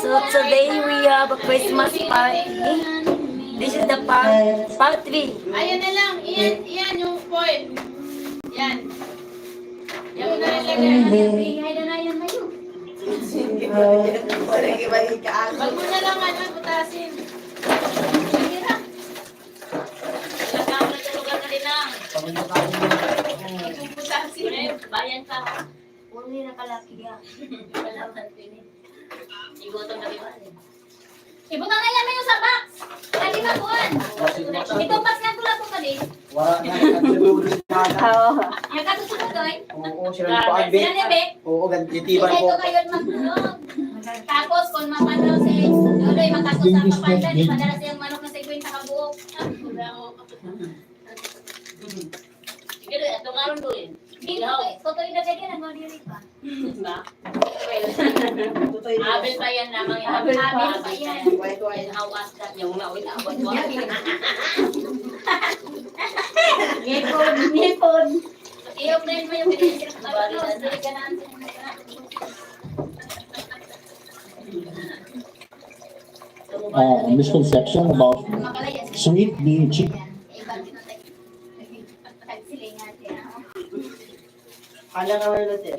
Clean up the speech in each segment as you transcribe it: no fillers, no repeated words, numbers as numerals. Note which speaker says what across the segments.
Speaker 1: So today we have a Christmas party. This is the part 3.
Speaker 2: Ayan na lang. Iyan yung point. Yan. Yan na nilagay. Hay na yan kayo. Wag mo na lang butasin. Sige na. Lagyan mo na sa lugar na linang. Butasin. Bayan ka.
Speaker 1: Uli na kalaki yan.
Speaker 2: Kalaman pinin. Igotong na biba. Ibutan na yan na yung sa box. Lagi na kuhan. Itong box nga tulad ko kali.
Speaker 3: Wala na.
Speaker 2: Yung katusunod ko eh.
Speaker 3: Oo, sila po ang bake. Oo, ganititiban
Speaker 2: Ito
Speaker 3: po.
Speaker 2: kayo magtulog. Tapos kung mapanaw si Loloy, makakos sa papanda, di madala siyang manok na 50 kabuok. Sige doon, ito nga rin doon. Tutoy na kaya nang maliri pa. Ba? Abel pa yan lamang yan. Abel pa yan. Hawas na yung lawin na abot mo. Ngipon. I-open mo yung pinisip. Dali ka na.
Speaker 4: Misconception about sweet being cheap.
Speaker 3: Kala naman natin.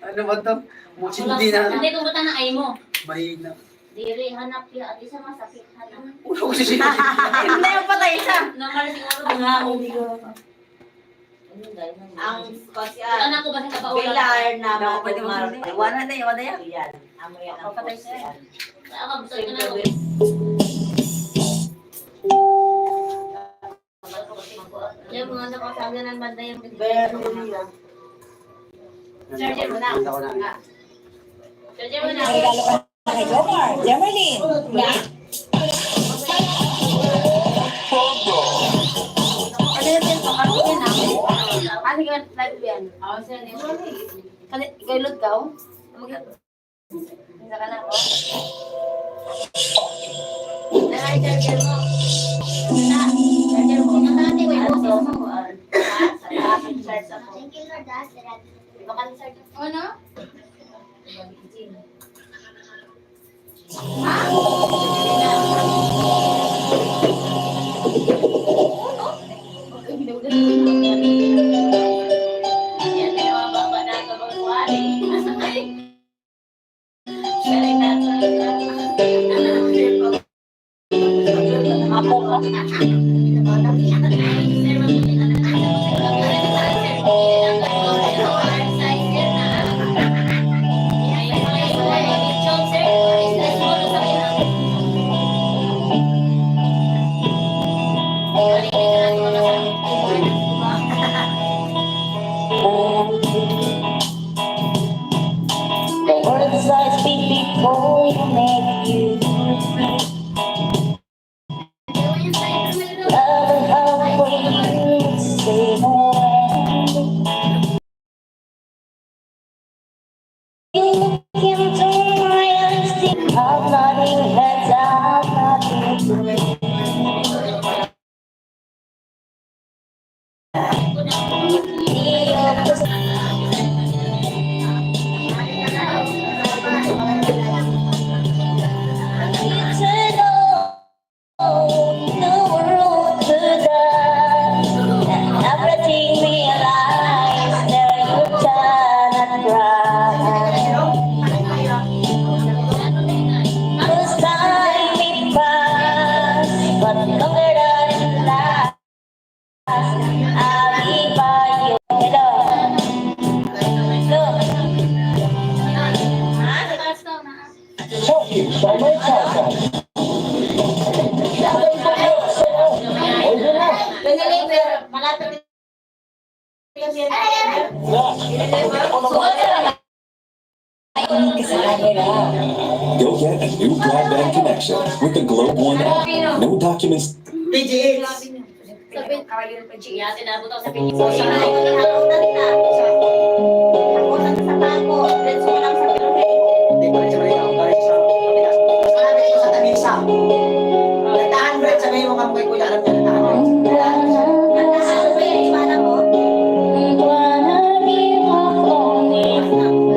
Speaker 3: Ano ba to? Hindi na.
Speaker 2: Hindi, kumutan na ay mo.
Speaker 3: Mahina.
Speaker 2: Diri, hanap ya. At isa masakit. Hanap.
Speaker 3: Ulo ko siya.
Speaker 1: Hindi yung patay siya.
Speaker 2: Naman siguro.
Speaker 1: Ang
Speaker 2: Anak ko ba sa kabaulan?
Speaker 1: pilar na pwede mo iwanan na yan. Yan. Amo yan ang
Speaker 2: Papatay
Speaker 1: patay
Speaker 2: siya.
Speaker 1: siya.
Speaker 2: Ako, gusto ko na ako. Yung mga nakasabi ng banda yung
Speaker 1: Pero nila.
Speaker 2: Sergio mo na.
Speaker 3: Nakita ko na.
Speaker 2: Sergio mo na.
Speaker 5: Kay Jomar, Jemerlin.
Speaker 1: Ano yan? Pakati yan namin.
Speaker 2: Ano yung live yan? Oo, sir.
Speaker 1: Gaylod ka oh?
Speaker 2: Hindi ka na ako. Nakay, Sergio mo. Sergio mo. Nakati ko yung boses mo. Sa aking church ako.
Speaker 6: Thank you, Lord.
Speaker 2: Baka ni Sergio. Ano? Yan, tinawaba ba na ito bang kuwari? Galing na
Speaker 1: Ako ka.
Speaker 5: The words I speak before you make you love how for you to say more. You look into my eyes, think I'm nodding heads, I'm nodding.
Speaker 7: Go get a new broadband connection with the Globe One app. No documents.
Speaker 3: PGH.
Speaker 2: Yeah, tinabot ako sa
Speaker 1: So,
Speaker 2: pinipos.
Speaker 1: siya na yung hinakutan nila. Hakutan sa bangko. Let's go lang sa piluhin.
Speaker 3: Hindi ko rin siya malikaw. Balik sa kabilas. Sabi ko sa tabisa. Nagtahan mo rin. Sabi mo kang may kuya. Alam niya nagtahan mo.
Speaker 1: Nagkasalo ba yung imana mo?
Speaker 5: Wanna give up on me.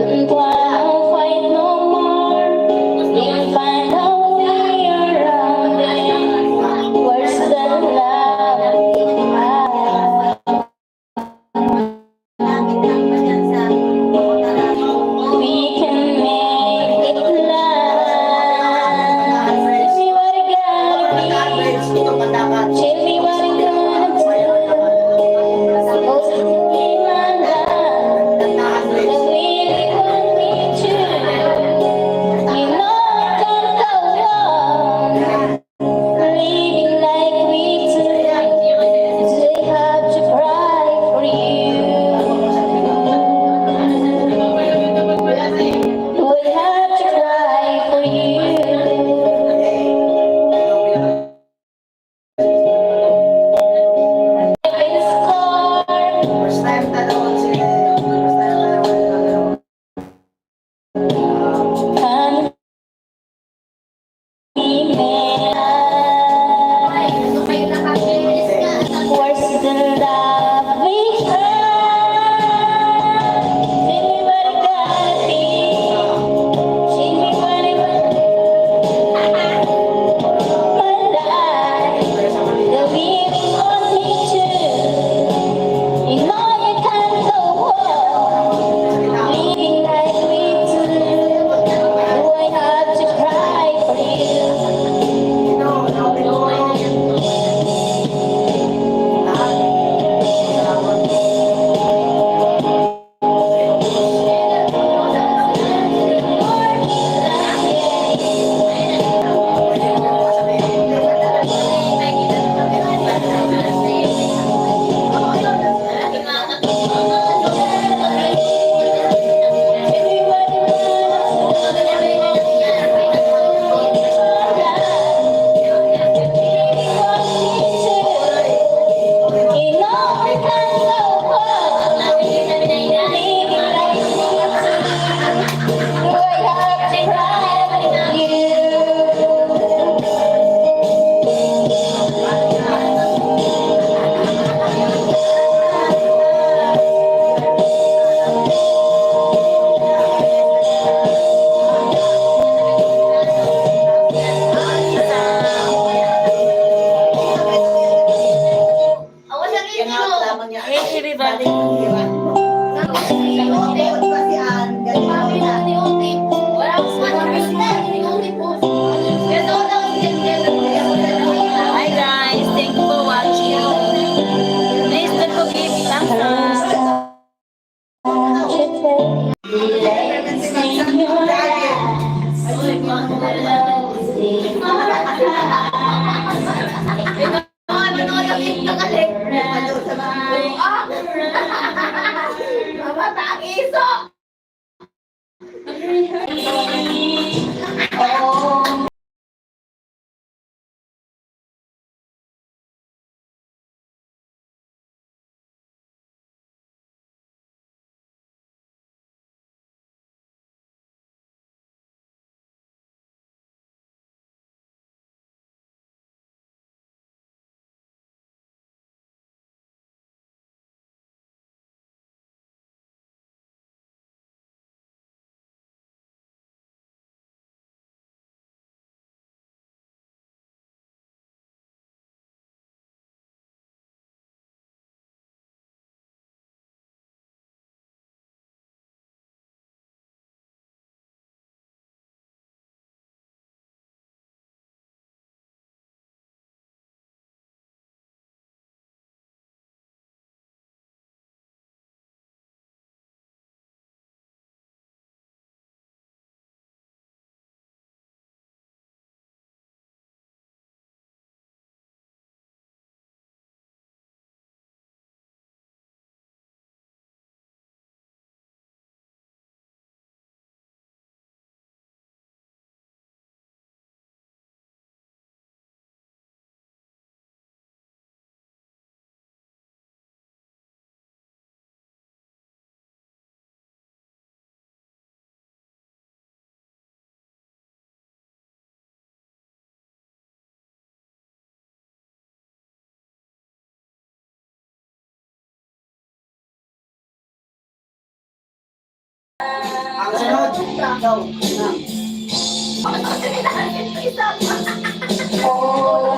Speaker 3: Sunod. Ikaw.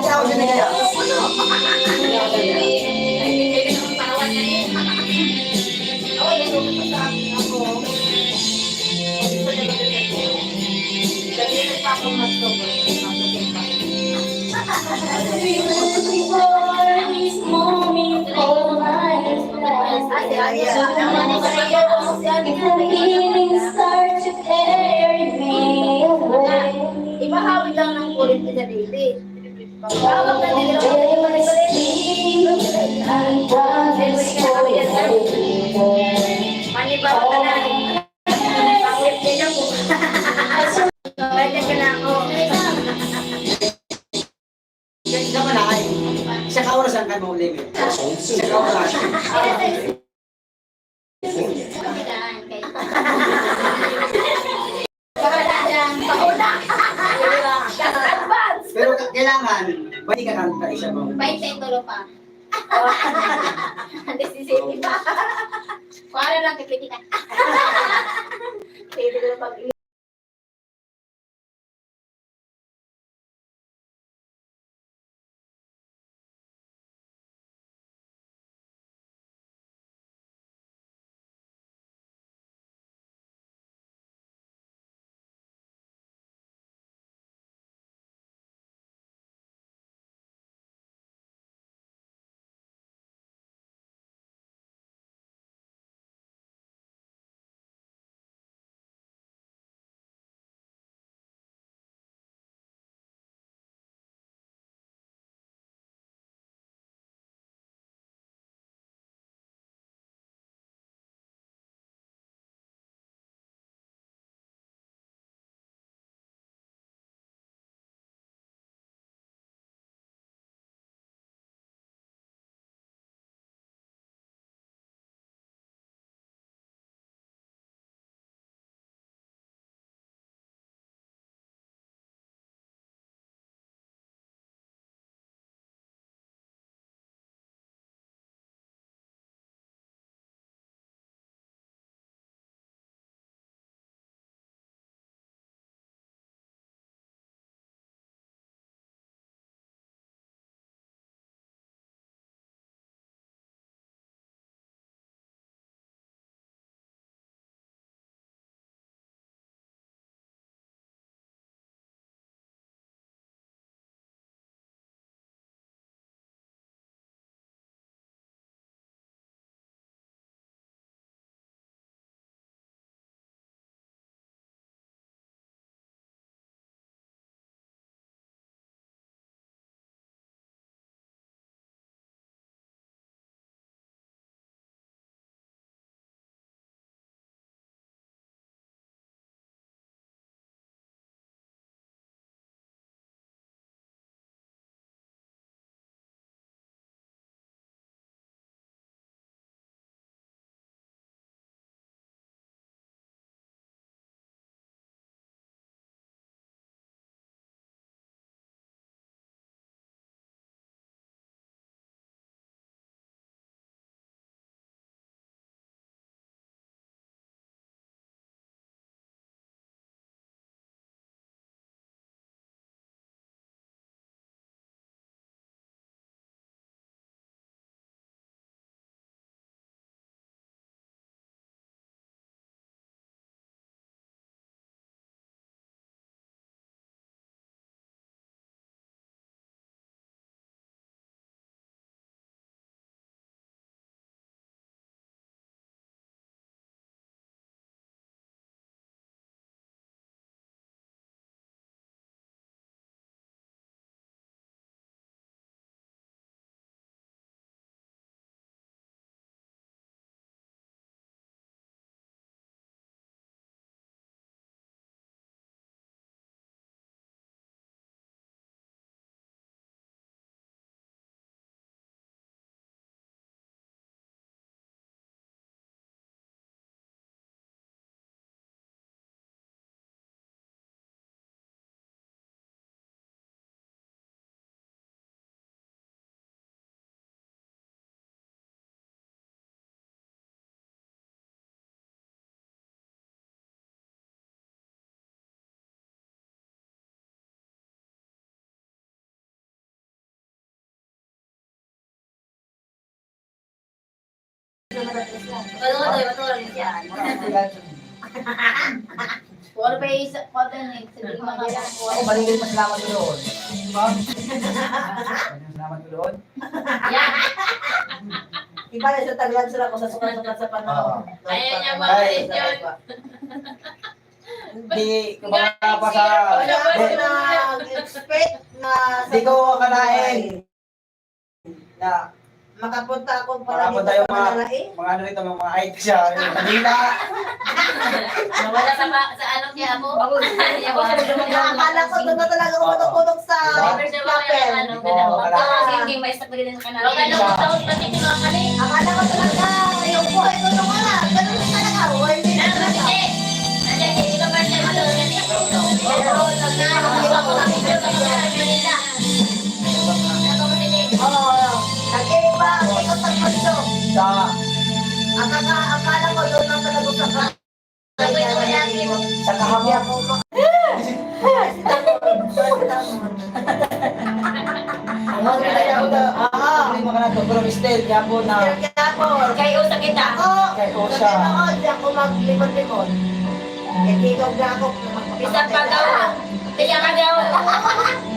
Speaker 3: Isa ako dyan nila.
Speaker 2: Ibahawid lang ng kulit sa daily. Pagkawag na nila, manibago ka na. Pangit nila po. Pwede ka na ako.
Speaker 3: Ganyan naman ay. Siya kaurasan ka mo ulit. Siya kaurasan. Pero kailangan, pwede ka kanta isa mo.
Speaker 2: Pa. Hindi si Siti pa. Para lang kipiti ka. Pwede ko na pag Matulog siya. Wala pa isa, kota na eh. Sabi ko mga
Speaker 3: Ako, maligay pa salamat ko doon. Diba? Salamat ko doon.
Speaker 2: yan.
Speaker 6: Iba na sa taglan sila kung sa sukat-sukat sa panahon.
Speaker 2: Ayaw niya makalit yun.
Speaker 3: Hindi ko baka pa sa...
Speaker 6: Wala ko nag-expect na...
Speaker 3: Hindi ko akalain na
Speaker 6: Makapunta ako para
Speaker 3: makapunta yung mga ano rito, mga IT siya. Kanina.
Speaker 2: Wala sa ano kaya mo.
Speaker 6: Akala ko doon na talaga ako matutulog sa chapel.
Speaker 2: Hindi may sa pagdating sa kanal.
Speaker 6: Akala ko talaga yung buhay ko nung wala. Ganun din talaga. Buhay din talaga. Nag-iiba ang ikot ng mundo. Akala ko doon na talaga sa
Speaker 3: Sa kahamya ko. Hindi mo ka na ito, pero Mister, kaya po na
Speaker 2: Kayo sa kita.
Speaker 3: kayo siya.
Speaker 6: Hindi ako maglimon-limon. Ikigog na ako.
Speaker 2: Isang pagawa. Kaya kagawa.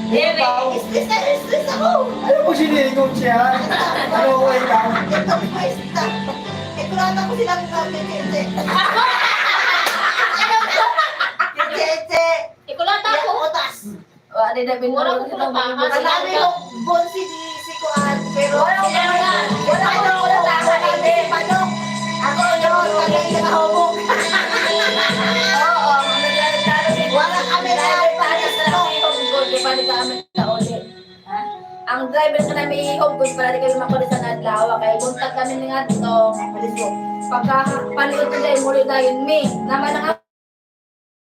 Speaker 2: Debe.
Speaker 6: Stress ako.
Speaker 3: Ano po siniligod siya? Ano ko ikaw?
Speaker 6: Ito pwesta. Ikurata ko silang kete. Kete.
Speaker 2: Ikulata
Speaker 6: Yan,
Speaker 2: ko.
Speaker 6: utas.
Speaker 2: Wala na binuro ko ng mga
Speaker 6: Marami yung bonsi si Kuan. Pero wala ko manok. Ako yun, tagay na kahubog. Oo, wala kami na pares na
Speaker 2: ang driver sa namin i-home para di kayo makulit sa nadlawa kaya buntak kami nga ito pagka panood ko dahil muli dahil me naman ang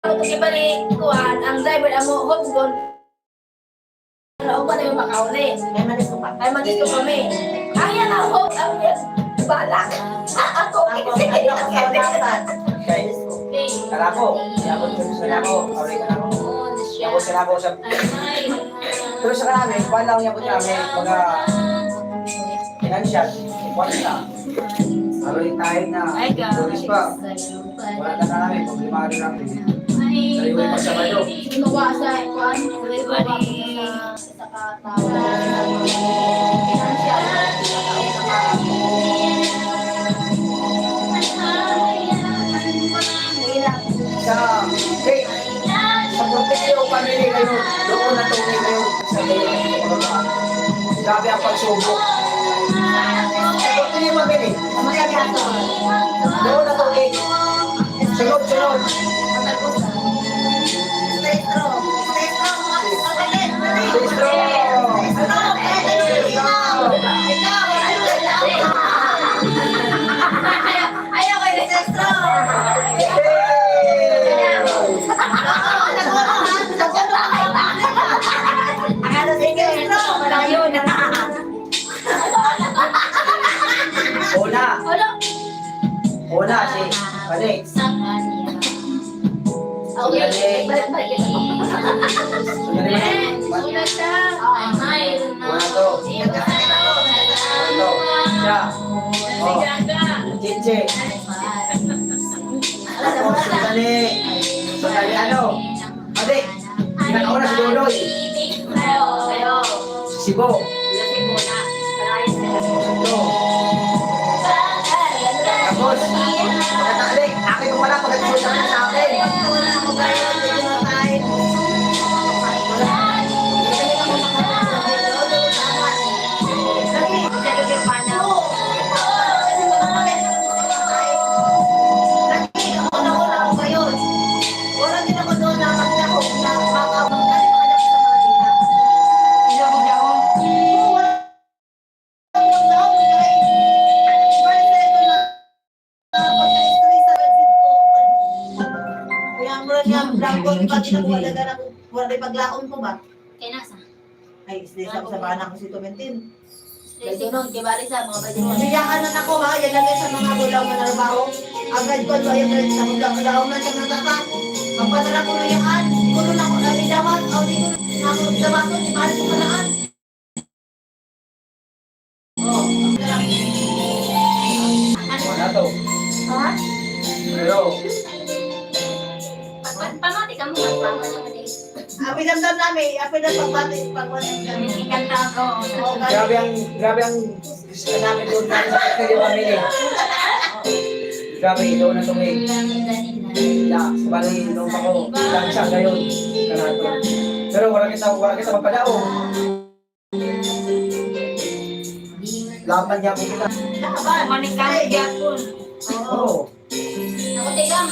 Speaker 2: ako ibalikuan ang driver ang home goal na upa na yung makauli ay manis ko kami kaya na home ang balak ako
Speaker 6: ay ang kaunatan.
Speaker 3: Kay, kala ko, yabot ko sa ako, away ka na ako. Yabot ka na ako sa... Pero sa kanami, kuhan lang yabot namin, mga... Financial, kuhan na. Away tayo na, tulis pa. Wala na namin, problema rin namin. Sariway pa sa bayo.
Speaker 2: Sinuwa sa kuan sa katawa
Speaker 3: Sa... Hey, sa protektiyo family kayo, doon na tunay kayo sa kayo. Grabe ang pagsubok. Sa protektiyo family, doon na tunay. Sunod, sunod.
Speaker 6: Stay strong. Stay strong.
Speaker 3: Stay strong.
Speaker 2: ayaw kayo
Speaker 6: Stay strong. Akala sige, strong.
Speaker 2: malayo na
Speaker 3: Una,
Speaker 2: wala
Speaker 3: una si Alex.
Speaker 2: okay
Speaker 3: Sundali.
Speaker 2: una siya
Speaker 3: Una to. Ito. Siya. Oh, Chiche. Sundali. Sundali ano? Ate, pinakauna si Dodoy. Si Sibo. Ito. Tapos, Alex, akin ko pala pag-agsulit namin sa akin.
Speaker 6: Wala paglaon ko ba?
Speaker 2: kaya nasa
Speaker 6: Ay, stress ako sa bana ko si Tumentin.
Speaker 2: sunod kay bali sa mga pwede mo
Speaker 6: Siyakan na ako ha, yan lagay sa mga bulaw na narbaho. Agad ko, so ayun sa bulaw na siya nataka. Ang padala ko na yan, kulo na ko na lidawan, o di ko na ako lidawan ko, di bali ko malaan. Pinamdam namin, pinapagpati, pagpati.
Speaker 1: Ikanta ako.
Speaker 3: Grabe ang namin doon na sa Kaya Family. Grabe, doon na tungig. Yeah, sabali, nung ako, dahil siya ngayon. Kanato. Pero wala kita magpadao. Laban niya ako kita.
Speaker 1: Manikang gyapon.
Speaker 3: Oo.
Speaker 2: Ako, tigam.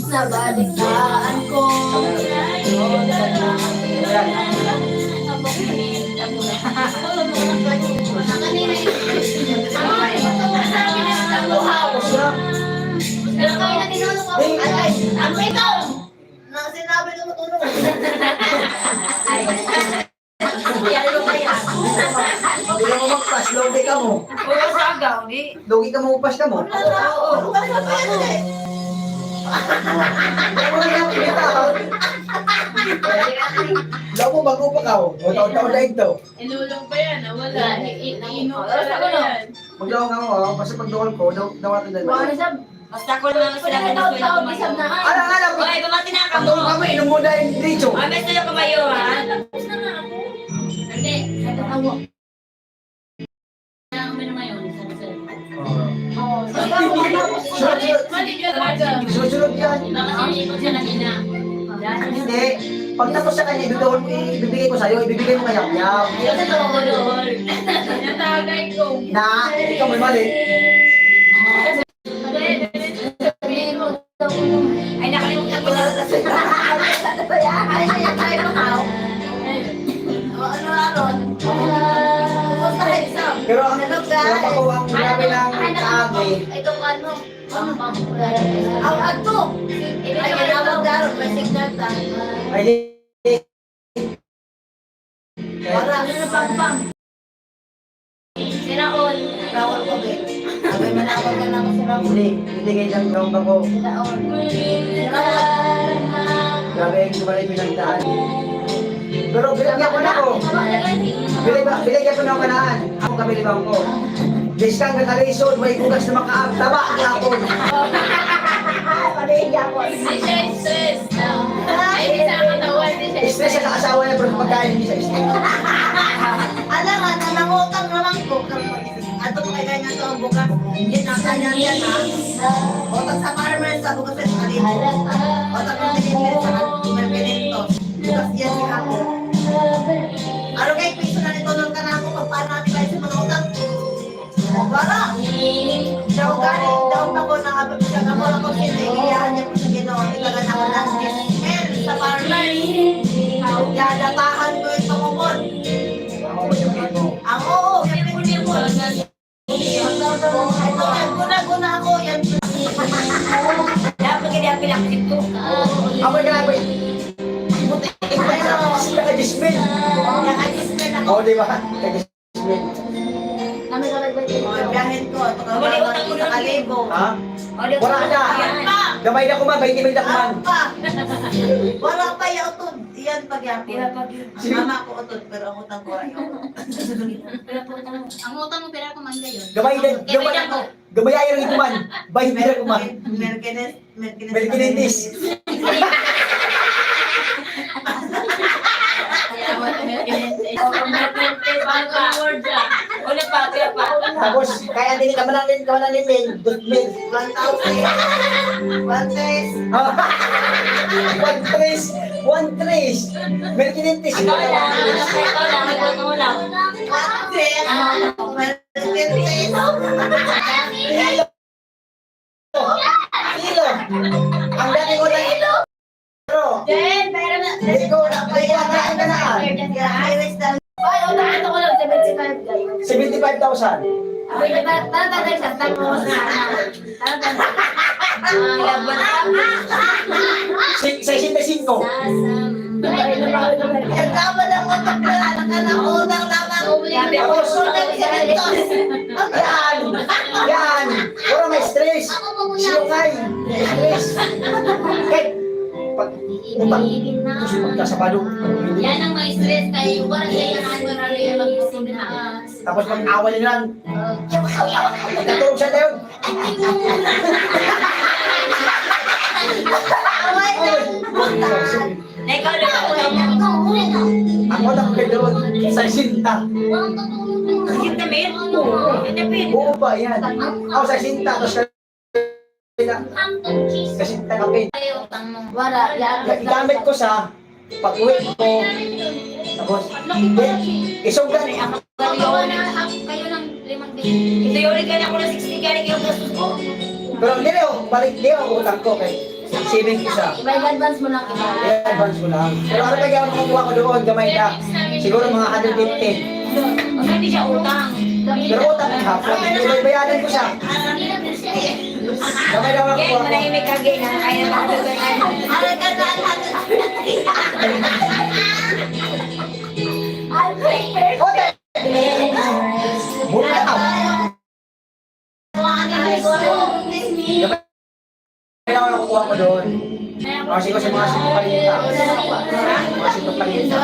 Speaker 2: Nabalikaan ko.
Speaker 3: Tapos na.
Speaker 6: Ang ito! Nang sinabi ko matulog.
Speaker 3: Hindi ka mo magpas, logi ka mo.
Speaker 1: Puro sagaw, di.
Speaker 3: Logi ka mo magpas ka mo.
Speaker 6: Oo.
Speaker 3: Wala na kita. Daw mo bago pa ka. O taon-taon na ito.
Speaker 8: Ilulong pa yan, wala. Iinom pa yan.
Speaker 3: Magdawang ka mo, basta pagdawal ko, dawatan na lang.
Speaker 1: Basta ko lang sila kung gusto nyo kumayo.
Speaker 3: Alam.
Speaker 1: Okay, bumati na ka
Speaker 3: Ang
Speaker 1: mo.
Speaker 3: kami, inom mo dahil dito.
Speaker 1: Ah, gusto nyo kumayo, ha?
Speaker 2: Hindi, ito ako.
Speaker 3: Susunod yan. Hindi. Pag tapos sa kanya, ibibigay ko sa'yo, ibibigay mo kay Yam-Yam.
Speaker 8: Natagay ko.
Speaker 3: Na, ikaw may mali.
Speaker 1: Ay, nakalimutan ko lang.
Speaker 6: Ay, kaya tayo makaw. Ano aron? Pupunta rin sa.
Speaker 3: Pero ang ako ang grabe ng kaagi.
Speaker 2: Itong ano?
Speaker 6: Ang ato. Ay, kinawag daron. May signal tayo.
Speaker 3: Ay, di.
Speaker 6: Marami na pang-pang.
Speaker 2: Sinaon.
Speaker 6: Rawal ko, be. Abay, manawag ka na ako sa rawal.
Speaker 3: Hindi kayo dyan gawang ako.
Speaker 6: Sinaon.
Speaker 3: Grabe yung sumalay pinagdaan. Pero binigyan ko na ako. Binigyan ko na ako kanaan. Ako kabilibang ko. Discount na kalisod, may kugas na makaab. Taba na ako.
Speaker 6: Panigyan ko.
Speaker 8: Hindi siya stress. Ay, hindi sa katawan. Hindi siya
Speaker 3: Stress sa asawa niya pero pagkain hindi sa stress.
Speaker 6: Alam nga, nanangutang naman ko. Ato ko kaya niya ito ang bukas. Yun ang kanya yan, ha? Otang sa farmer sa bukas sa kalito. Otang ang pinipili sa merpilito. Bukas yan si ako. Ano kayo, piso na nito nung kanako kung paano natin kayo sa mga utang? Wala! Daw galing, daw ako nakabag siya nga mo ako sinigiyahan niya po sa ginawa. Itagan ako ng dismel sa farmer. Dadatahan ko yung pamumon.
Speaker 3: Ako ba yung mo?
Speaker 6: Ang oo, yung pamumon. Guna ako yan.
Speaker 1: Dapat kaya pilang dito.
Speaker 3: Ako yung grabe. Buti ko na sila ka-dismil. Oo, di ba? Ka-dismil.
Speaker 2: Kami ka
Speaker 6: Oh, biyahin ko. Pagkabalan ko sa kalibo.
Speaker 3: Ha? Wala na. Gamay na kuman, 20 minutes kuman.
Speaker 6: Ano pa? Wala pa yung utod. Yan pagyapon. Mama ko utod, pero ang utang ko ayaw.
Speaker 2: Ang utang mo, pera ko man yun.
Speaker 3: Gamay na. Gamay ayaw rin kuman. 20 minutes kuman. Merkinetis.
Speaker 1: Una pa, kaya pa.
Speaker 3: Tapos, kaya din ka man din din.
Speaker 6: 1,000. 1,000.
Speaker 3: One trace. Merkinetis.
Speaker 1: Ikaw lang.
Speaker 6: 1,000.
Speaker 3: Kilo. Ang dati ko na ito.
Speaker 2: Jen, pera na.
Speaker 3: Hindi ko na kain ka na.
Speaker 2: Ay, utang ko lang, 75 guys.
Speaker 3: 75,000.
Speaker 2: Tatagay sa tango na.
Speaker 3: Sa 65.
Speaker 6: Yan tama lang utang na nakautang naman.
Speaker 3: Tapos, yan. Wala may stress. Sinukay. Stress. Kahit, pag utang, gusto magkasabado.
Speaker 2: Yan ang may stress tayo. Parang yan ang marami yung mag-isip na.
Speaker 3: Tapos pag awal nyo lang, nagkatulog siya tayo.
Speaker 6: Away lang.
Speaker 3: doon sa Sinta.
Speaker 1: Ang damit? Oo. Ang damit.
Speaker 3: Oo ba yan? Ako sa Sinta, tapos kasi tanapin.
Speaker 2: Wala,
Speaker 3: Gamit ko sa pag-uwi ko. Tapos, isugan.
Speaker 2: Kayo ng 5 days.
Speaker 1: Ito yung ulit ka na ako ng 60 ka rin yung gastos ko.
Speaker 3: Pero hindi na yung balik, hindi ako utang ko kay saving ko siya.
Speaker 2: Iba yung advance mo lang iba.
Speaker 3: I-advance ko lang. Pero ano ba yung makukuha ko doon, gamay na. Siguro mga 150.
Speaker 1: Huwag hindi siya utang.
Speaker 3: Pero utang ang hapon. Bayaran ko siya. Gamay lang
Speaker 1: Gay,
Speaker 3: makukuha ko.
Speaker 1: manahimik ka, gay. Nakakaya na ako doon.
Speaker 3: Ote! Muna ka. Kaya ako nakukuha ko doon. Kasi ko sa mga sinupalita. Mga sinupalita.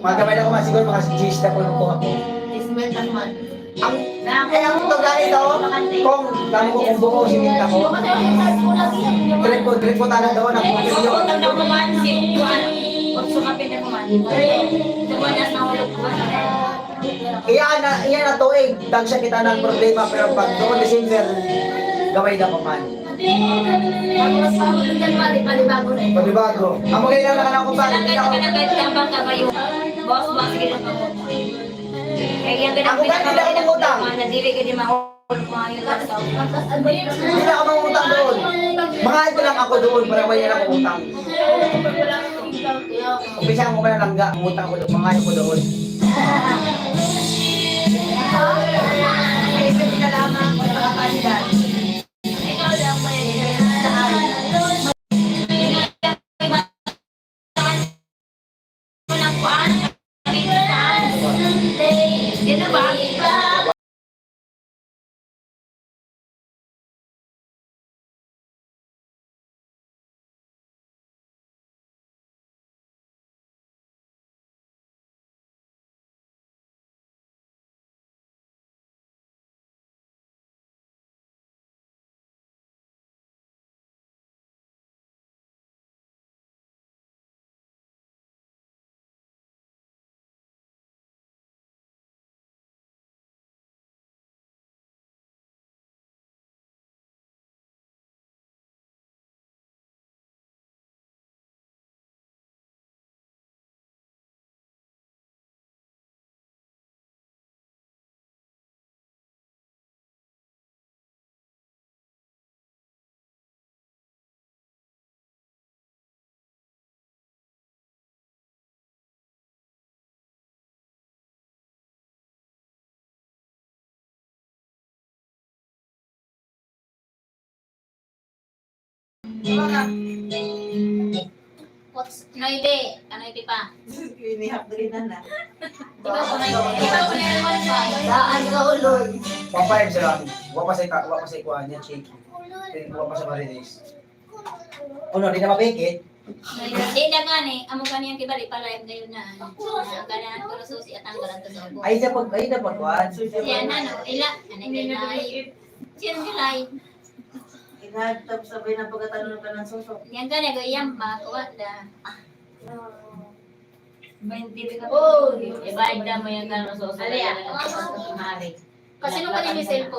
Speaker 3: Mga gamay na ko mga siguro mga G's na po nakukuha ko. Ang tugali daw, kung dami ko kung buo sininta ko, trip ko tala daw ng pumilyo.
Speaker 1: Utang na ako man. Huwag sumapin na kuman. Tumanas na hulog ko.
Speaker 3: Iyan na tuig, dagsya kita ng problema, pero pag doon December, gaway na pa man. Pagbibago. Ang mga ilang nakanang kung saan, hindi ako.
Speaker 1: Pinagkaitabang ka kayo. Boss, sige lang ako. Kaya yan
Speaker 3: Ako ba, hindi ako mangutang.
Speaker 1: Nadiri ka di mahulog mga yun.
Speaker 3: Hindi na ako mangutang doon. Mga ito lang ako doon, para may yan ako utang. Umpisa ko ba na langga, utang ko doon, mga ito ko doon.
Speaker 1: Dito ba?
Speaker 8: What's Noide? Anoide pa?
Speaker 6: Inihap na rin na.
Speaker 8: Di ba ko Noide? Di ba ko Noide?
Speaker 2: Saan ka ulol?
Speaker 3: Pampayag sila. Wapa sa ikuan niya, check. Wapa sa marinis. Ano, di na mapikit?
Speaker 8: Di na gani, amo kaniyang kibali pa live ngayon na. Ganan ko susi at ang ganan to sa
Speaker 3: Ay, na pagkuhan.
Speaker 8: Siya na no, ila, anay kay live. Siya na live.
Speaker 6: Inahagtap sabay na pagkatanong ka ng susok.
Speaker 8: Yan gani go iyam ba kuwa da.
Speaker 1: 20 ka.
Speaker 2: Oh,
Speaker 1: Ibaida mo yung kano sa
Speaker 8: Ali, ah.
Speaker 1: Mari.
Speaker 8: Kasi nung kanina cellphone